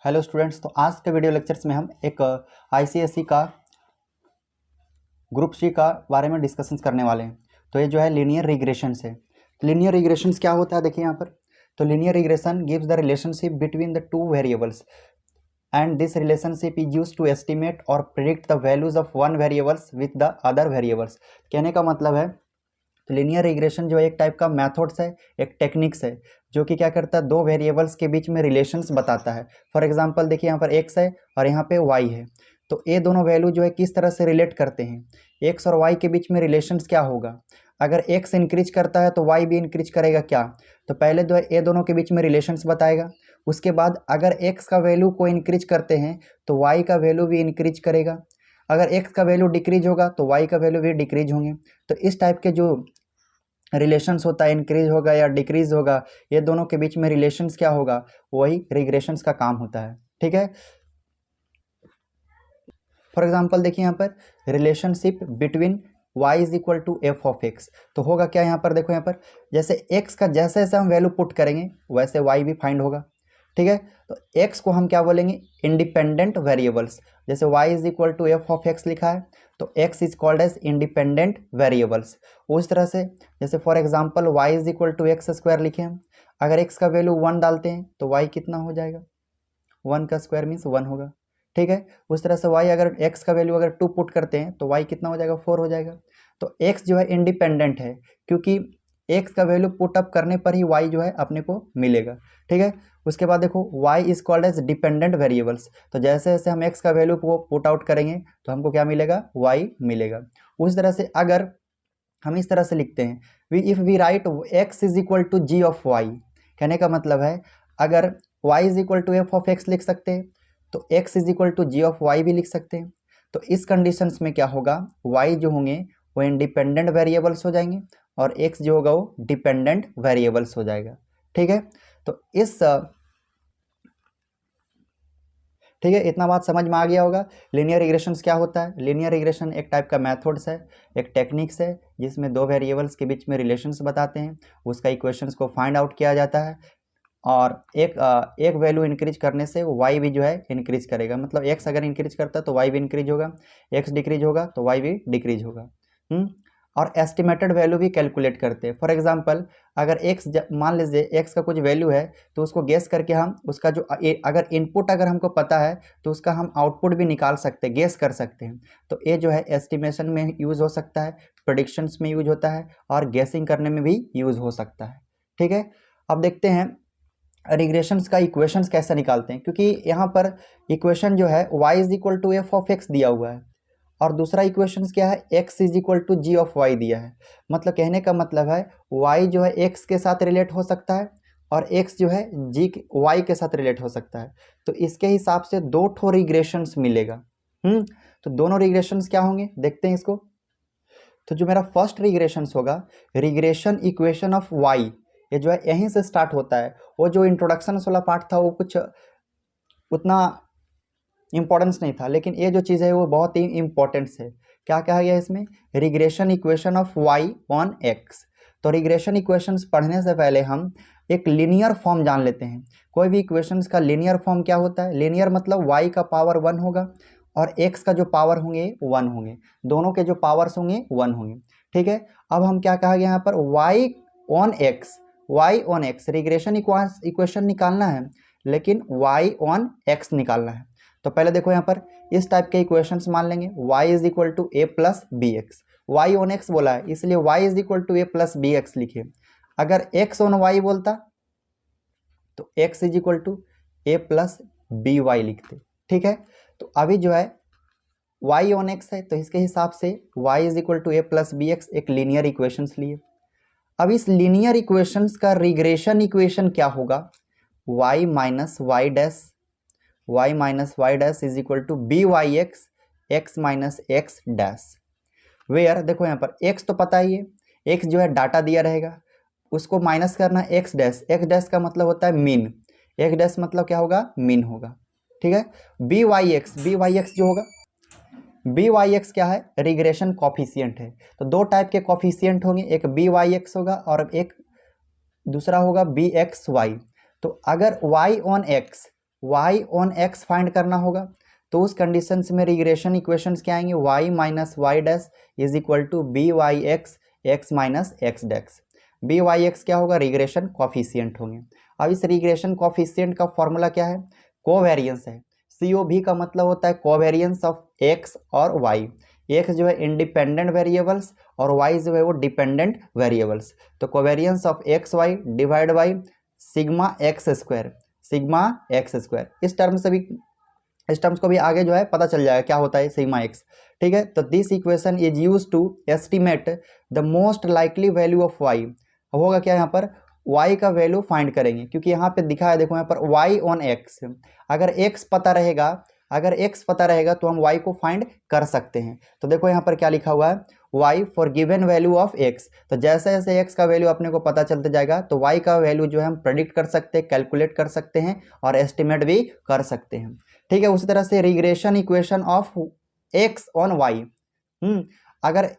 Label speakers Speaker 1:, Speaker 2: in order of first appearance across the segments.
Speaker 1: Hello students, तो आज के वीडियो लेक्चर्स में हम एक आईसीएसई का ग्रुप सी का बारे में डिस्कशंस करने वाले हैं। तो ये जो है लीनियर रिग्रेशंस है। लीनियर रिग्रेशंस क्या होता है, देखिए यहाँ पर। तो linear regression gives the relationship between the two variables and this relationship is used to estimate और predict the values of one variables with the other variables. कहने का मतलब है तो लीनियर रिग्रेशन जो है एक टाइप का मेथड्स है, एक टेक्निक्स है जो कि क्या करता है, दो वेरिएबल्स के बीच में रिलेशंस बताता है। फॉर एग्जांपल देखिए यहाँ पर x है और यहाँ पे y है, तो ये दोनों वैल्यू जो है किस तरह से रिलेट करते हैं। x और y के बीच में रिलेशंस क्या होगा, अगर x इंक्रीज करता है तो y भी इंक्रीज करेगा क्या। तो पहले जो है ये दोनों के बीच में रिलेशंस बताएगा, उसके बाद अगर x का वैल्यू को इंक्रीज करते हैं तो y का वैल्यू भी इंक्रीज करेगा, अगर x का वैल्यू डिक्रीज होगा तो y का वैल्यू भी डिक्रीज होंगे। तो इस टाइप के जो रिलेशंस होता है, इंक्रीज होगा या डिक्रीज होगा, ये दोनों के बीच में रिलेशंस क्या होगा, वही रिग्रेशंस का काम होता है। ठीक है। फॉर एग्जांपल देखिए यहाँ पर relationship between y is equal to F of X. तो होगा क्या यहाँ पर, देखो यहाँ पर जैसे x का जैसे जैसे हम वैल्यू पुट करेंगे वैसे y भी फाइंड होगा। ठीक है। तो x को हम क्या बोलेंगे, इंडिपेंडेंट वेरिएबल्स। जैसे y is equal to F of X लिखा है तो x is called as independent variables. उस तरह से जैसे for example y is equal to X square लिखे हम, अगर x का वैल्यू 1 डालते हैं तो y कितना हो जाएगा, 1 का स्क्वायर मीन्स 1 होगा। ठीक है। उस तरह से y अगर x का वैल्यू अगर 2 पुट करते हैं तो y कितना हो जाएगा, 4 हो जाएगा। तो x जो है इंडिपेंडेंट है क्योंकि x का वैल्यू पुट अप करने पर ही y जो है अपने को मिलेगा। ठीक है। उसके बाद देखो y is called age dependent variables. तो जैसे जैसे हम x का वैल्यू को पुट आउट करेंगे तो हमको क्या मिलेगा, y मिलेगा। उस तरह से अगर हम इस तरह से लिखते हैं if we write x is equal to G of y, कहने का मतलब है अगर y is equal to F of X लिख सकते हैं तो x is equal to G of y भी लिख सकते हैं। तो इस कंडीशंस में क्या होगा, y जो होंगे वो इंडिपेंडेंट वेरिएबल्स हो जाएंगे और x जो होगा वो डिपेंडेंट वेरिएबल्स हो जाएगा। ठीक है। तो इस ठीक है, इतना बात समझ में आ गया होगा। लीनियर रिग्रेशंस क्या होता है। लीनियर रिग्रेशन एक टाइप का मेथड्स है, एक टेक्निक्स है जिसमें दो वेरिएबल्स के बीच में रिलेशंस बताते हैं, उसका इक्वेशंस को फाइंड आउट किया जाता है और एक वैल्यू इंक्रीज करने से y भी जो है इंक्रीज करेगा। मतलब x अगर इंक्रीज करता है तो y भी इंक्रीज होगा, x डिक्रीज होगा तो y भी डिक्रीज होगा। और एस्टिमेटेड वैल्यू भी कैलकुलेट करते हैं। फॉर एग्जांपल अगर x मान लीजिए x का कुछ वैल्यू है तो उसको गेस करके हम उसका जो अगर इनपुट अगर हमको पता है तो उसका हम आउटपुट भी निकाल सकते हैं, गेस कर सकते हैं। तो ये जो है एस्टिमेशन में यूज हो सकता है, प्रेडिक्शंस में यूज होता है और गेसिंग करने में भी यूज हो सकता है। ठीक है। अब देखते हैं रिग्रेशंस का इक्वेशंस कैसे निकालते हैं, क्योंकि यहाँ पर इक्वेशन जो है y is equal to F of X दिया हुआ है और दूसरा इक्वेशन क्या है, x is equal to G of Y दिया है। मतलब कहने का मतलब है y जो है x के साथ रिलेट हो सकता है और x जो है जी y के साथ रिलेट हो सकता है। तो इसके हिसाब से दो ठो रिग्रेशंस मिलेगा। तो दोनों रिग्रेशंस क्या होंगे, देखते हैं इसको। तो जो मेरा फर्स्ट रिग्रेशंस होगा, रिग्रेशन इक्वेशन ऑफ y, ये जो है यहीं से स्टार्ट होता है। वो जो इंट्रोडक्शन वाला पार्ट था वो कुछ उतना इंपॉर्टेंस नहीं था, लेकिन ये जो चीज़ है वो बहुत ही इंपॉर्टेंस है। क्या कहा गया इसमें, regression equation of y on x। तो रिग्रेशन इक्वेशंस पढ़ने से पहले हम एक लीनियर फॉर्म जान लेते हैं। कोई भी इक्वेशंस का लीनियर फॉर्म क्या होता है, लीनियर मतलब y का पावर 1 होगा और x का जो पावर होंगे 1 होंगे, दोनों के जो पावर्स होंगे 1 होंगे। ठीक है। अब हम क्या कहा गया यहाँ पर, y on x regression equation निकालना है, लेकिन y ऑन x निकालना है। तो पहले देखो यहाँ पर इस टाइप के इक्वेशंस मान लेंगे, y is equal to A plus B x. Y on X बोला है इसलिए y is equal to A plus B X लिखिए। अगर x ऑन y बोलता तो x is equal to A plus B Y लिखते। ठीक है। तो अभी जो है y ऑन x है तो इसके हिसाब से y is equal to A plus B X एक लीनियर इक्वेशंस लिए। अब इस लीनियर इक्वेशंस का रिग्रेशन इक्वेशन क्या होगा, y minus Y dash is equal to B Y X minus x dash. Where देखो यहाँ पर x तो पता ही है, x जो है डाटा दिया रहेगा, उसको माइनस करना है एक्स डैश का मतलब होता है मीन, एक्स डैश मतलब क्या होगा, मीन होगा। ठीक है। बी वाई एक्स जो होगा, बी वाई एक्स क्या है, रिग्रेशन कॉफिशियंट है। तो दो टाइप के कॉफिशियंट होंगे, एक बी वाई एक्स होगा और एक दूसरा होगा बी एक्स वाई। तो अगर y on x y on x find करना होगा, तो उस कंडीशन में रिग्रेशन इक्वेशंस क्या आएंगे, y minus Y dash is equal to B Y X X minus x dash. B Y X क्या होगा, रिग्रेशन कॉफिशिएंट होंगे। अब इस रिग्रेशन कॉफिशिएंट का फॉर्मूला क्या है, कोवेरियंस है। COV का मतलब होता है कोवेरियंस ऑफ x और y। x जो है इंडिपेंडेंट वेरिएबल्स और y जो है वो डिपेंडेंट वेरिएबल्स। तो covariance of X Y divide by sigma x square, sigma x square. इस टर्म्स को भी आगे जो है पता चल जाएगा क्या होता है सिग्मा एक्स। ठीक है, तो this equation is use to estimate the most likely value of y। होगा क्या, यहाँ पर y का वैल्यू फाइंड करेंगे, क्योंकि यहाँ पे दिखा है, देखो यहाँ पर y ऑन x। अगर x पता रहेगा तो हम y को फाइंड कर सकते हैं। तो देखो यहाँ पर क्या लिखा हुआ है, y for given value of x। तो जैसे जैसे x का वैल्यू अपने को पता चलते जाएगा तो y का वैल्यू जो है हम प्रेडिक्ट कर सकते हैं, कैलकुलेट कर सकते हैं और एस्टिमेट भी कर सकते हैं। ठीक है, उसी तरह से regression equation of x on y। अगर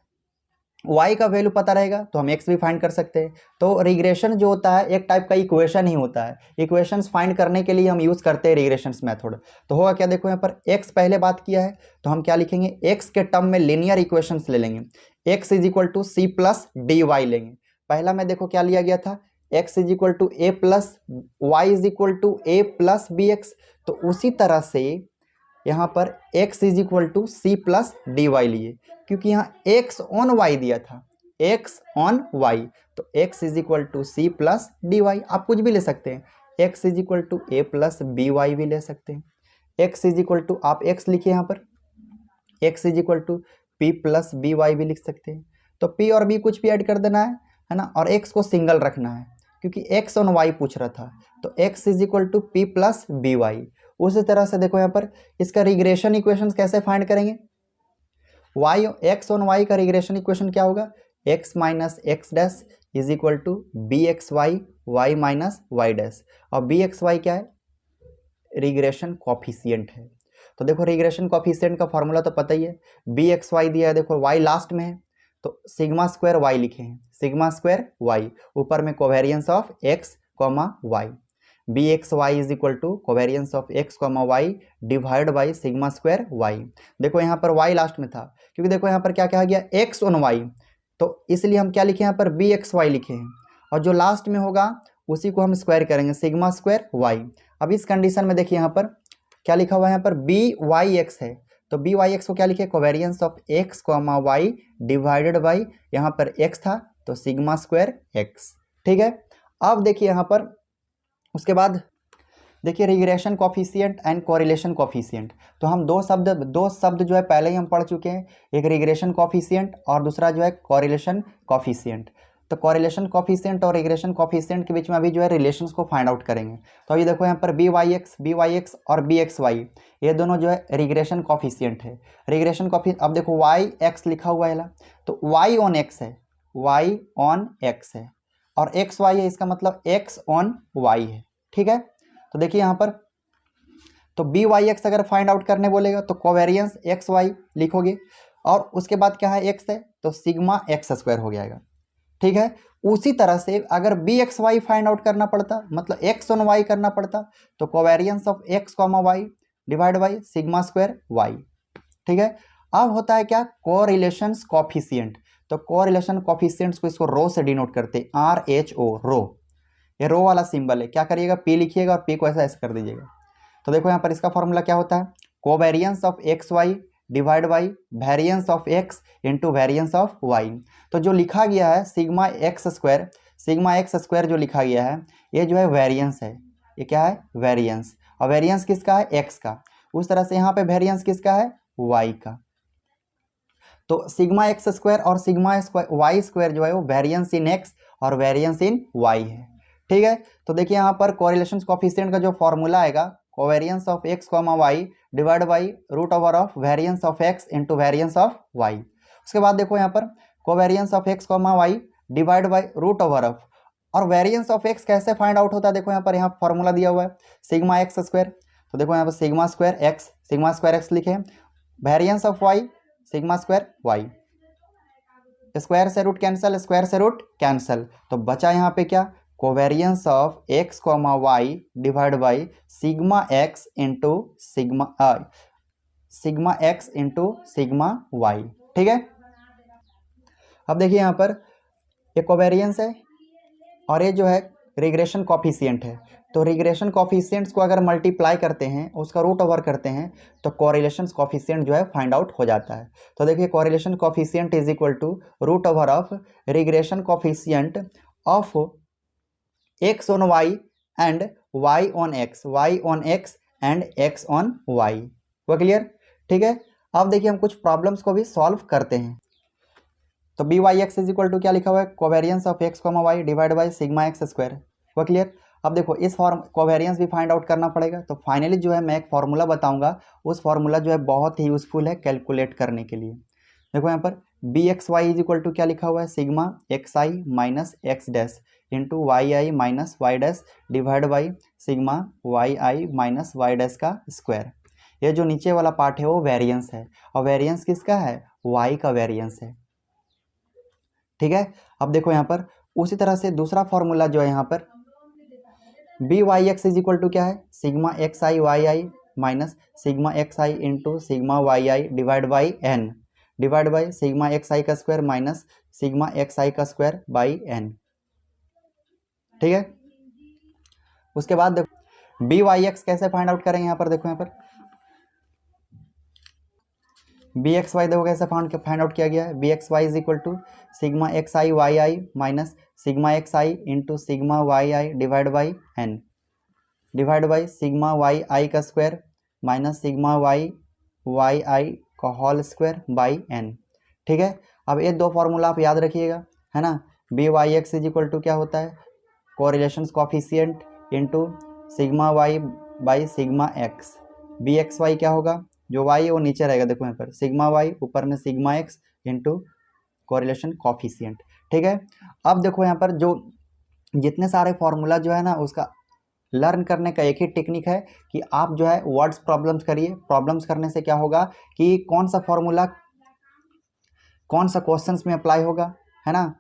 Speaker 1: y का वैल्यू पता रहेगा तो हम x भी फाइंड कर सकते हैं। तो रिग्रेशन जो होता है एक टाइप का इक्वेशन ही होता है। इक्वेशंस फाइंड करने के लिए हम यूज करते हैं रिग्रेशंस मेथड। तो होगा क्या, देखो यहाँ पर x पहले बात किया है तो हम क्या लिखेंगे, x के टर्म में लीनियर इक्वेशंस ले लेंगे। x is equal to C plus D Y लेंगे। पहला में देखो क्या लिया गया था, x is equal to A plus Y is equal to A plus B X. तो उसी तरह से यहाँ पर x is equal to C plus D Y लिए, क्योंकि यहाँ x ऑन y दिया था, x ऑन y। तो x is equal to C plus D Y. आप कुछ भी ले सकते हैं, x is equal to A plus B Y भी ले सकते हैं। x इज इक्वल टू आप x लिखिए यहाँ पर, x is equal to P plus B Y भी लिख सकते हैं। तो p और b कुछ भी ऐड कर देना है ना, और x को सिंगल रखना है क्योंकि x ऑन y पूछ रहा था। तो x is equal to P plus B Y. उसी तरह से देखो यहाँ पर इसका रिग्रेशन इक्वेशन कैसे फाइंड करेंगे, x ऑन y का रिग्रेशन इक्वेशन क्या होगा, x minus x dash is equal to B x Y Y minus Y dash. और बी एक्स वाई क्या है, रिग्रेशन कॉफिशिएंट है। तो देखो रिग्रेशन कॉफिशिएंट का फॉर्मूला तो पता ही है, बी एक्स वाई दिया है, देखो y लास्ट में है तो सिग्मा स्क्वायर y लिखे हैं, सिग्मा स्क्वायर y। ऊपर में covariance of x comma Y, B x Y is equal to covariance of x comma Y divide by sigma square y। देखो यहाँ पर y लास्ट में था क्योंकि देखो यहाँ पर क्या कहा गया, x ऑन y, तो इसलिए हम क्या लिखे यहाँ पर बी एक्स वाई लिखे हैं, और जो लास्ट में होगा उसी को हम स्क्वायर करेंगे, सिग्मा स्क्वायर y। अब इस कंडीशन में देखिए यहाँ पर क्या लिखा हुआ है, यहाँ पर बी वाई एक्स है, तो बी वाई एक्स को क्या लिखे, covariance of x comma Y divided by, यहाँ पर x था तो सिग्मा स्क्वायर x। ठीक है, अब देखिए यहाँ पर उसके बाद देखिए regression coefficient and correlation coefficient. तो हम दो शब्द जो है पहले ही हम पढ़ चुके हैं, एक रिग्रेशन कॉफिशिएंट और दूसरा जो है कोरिलेशन कॉफिशिएंट। तो कोरिलेशन कॉफिशिएंट और रिग्रेशन कॉफिशिएंट के बीच में अभी जो है रिलेशंस को फाइंड आउट करेंगे। तो अभी देखो यहाँ पर बी वाई एक्स और बी एक्स वाई, ये दोनों जो है रिग्रेशन कॉफिशिएंट है। रिग्रेशन कॉफी, अब देखो वाई एक्स लिखा हुआ है, तो वाई ऑन एक्स है, वाई ऑन एक्स है, और एक्स वाई है, इसका मतलब एक्स ऑन वाई है। ठीक है, तो देखिए यहाँ पर तो बी वाई एक्स अगर फाइंड आउट करने बोलेगा तो कोवेरियंस एक्स वाई लिखोगे, और उसके बाद क्या है, एक्स है तो सिग्मा एक्स स्क्वायर हो जाएगा। ठीक है, उसी तरह से अगर B x Y find out करना पड़ता, मतलब एक्स ऑन वाई करना पड़ता, तो covariance of x comma Y divide by sigma square Y. ठीक है, अब होता है क्या, कोरिलेशन कॉफिशिएंट। तो कोरिलेशन कॉफिशिएंट्स को इसको रो से डिनोट करते हैं, RHO, रो। ये रो वाला सिंबल है, क्या करिएगा, पी लिखिएगा और पी को ऐसा ऐसे कर दीजिएगा। तो देखो यहाँ पर इसका फॉर्मूला क्या होता है, covariance of X Y divide by variance of X into variance of Y. तो जो लिखा गया है सिग्मा एक्स स्क्वायर जो लिखा गया है ये जो है वेरियंस है, ये क्या है, वेरियंस। और वेरियंस किसका है, एक्स का। उस तरह से यहाँ पे वेरियंस किसका है, वाई का। तो सिग्मा एक्स स्क्वायर और सिग्मा वाई स्क्वायर जो है वो वेरियंस इन एक्स और वेरियंस इन वाई है। ठीक है, तो देखिए यहाँ पर कोरिलेशन कोफिशिएंट का जो फॉर्मूला आएगा, covariance of x comma Y divide by root over of variance of X into variance of Y. उसके बाद देखो यहाँ पर covariance of x comma Y divide by root over of, और वेरियंस ऑफ एक्स कैसे find out होता है, देखो यहाँ पर यहाँ फॉर्मूला दिया हुआ है सिग्मा एक्स स्क्वायर। तो देखो यहाँ पर सिग्मा स्क्वायर एक्स लिखे, variance of Y sigma square Y, square से रूट कैंसल, तो बचा यहाँ पे क्या, covariance of x comma Y divide by sigma X into sigma X into sigma Y. ठीक है, अब देखिए यहाँ पर ये कोवेरियंस है और ये जो है रिग्रेशन कॉफिशिएंट है। तो रिग्रेशन कॉफिशिएंट्स को अगर मल्टीप्लाई करते हैं, उसका रूट ओवर करते हैं, तो कोरिलेशन कॉफिशिएंट जो है फाइंड आउट हो जाता है। तो देखिए correlation coefficient is equal to root over of regression coefficient of x on y and y on x and x on y. वो क्लियर? ठीक है, अब देखिए हम कुछ प्रॉब्लम्स को भी सॉल्व करते हैं। तो b Y x is equal to क्या लिखा हुआ है, covariance of x comma Y divide by sigma x square. वो क्लियर? अब देखो इस फॉर्म कोवेरियंस भी फाइंड आउट करना पड़ेगा। तो फाइनली जो है मैं एक फार्मूला बताऊंगा, उस फार्मूला जो है बहुत ही यूजफुल है कैलकुलेट करने के लिए। देखो यहाँ पर b x Y is equal to क्या लिखा हुआ है, sigma x i minus x dash into y I minus Y dash divide by sigma Y I minus Y dash का स्क्वायर। ये जो नीचे वाला पार्ट है वो वेरियंस है, और वेरियंस किसका है, वाई का वेरियंस है। ठीक है, अब देखो यहाँ पर उसी तरह से दूसरा फॉर्मूला जो है यहाँ पर B Y x is equal to क्या है, sigma x I Y I minus sigma x I into sigma Y I divide by N divide by sigma x I का square minus sigma x I का square by N. ठीक है, उसके बाद देखो B Y X कैसे find out करेंगे, यहाँ पर देखो यहाँ पर बी एक्स वाई देखो कैसे फाइंड आउट किया गया है, B x Y is equal to sigma x I Y I minus sigma x I into sigma Y I divide by N divide by sigma Y I का square minus sigma Y Y I का whole square by N. ठीक है, अब ये दो formula आप याद रखिएगा, है ना। B Y x is equal to क्या होता है, correlation coefficient into sigma y by sigma x. B x Y क्या होगा, जो वाई है वो नीचे रहेगा, देखो यहाँ पर सिग्मा वाई ऊपर में sigma X into correlation coefficient. ठीक है, अब देखो यहाँ पर जो जितने सारे फॉर्मूला जो है ना, उसका लर्न करने का एक ही टेक्निक है कि आप जो है वर्ड्स प्रॉब्लम्स करिए। प्रॉब्लम्स करने से क्या होगा कि कौन सा फॉर्मूला कौन सा क्वेश्चंस में अप्लाई होगा, है ना,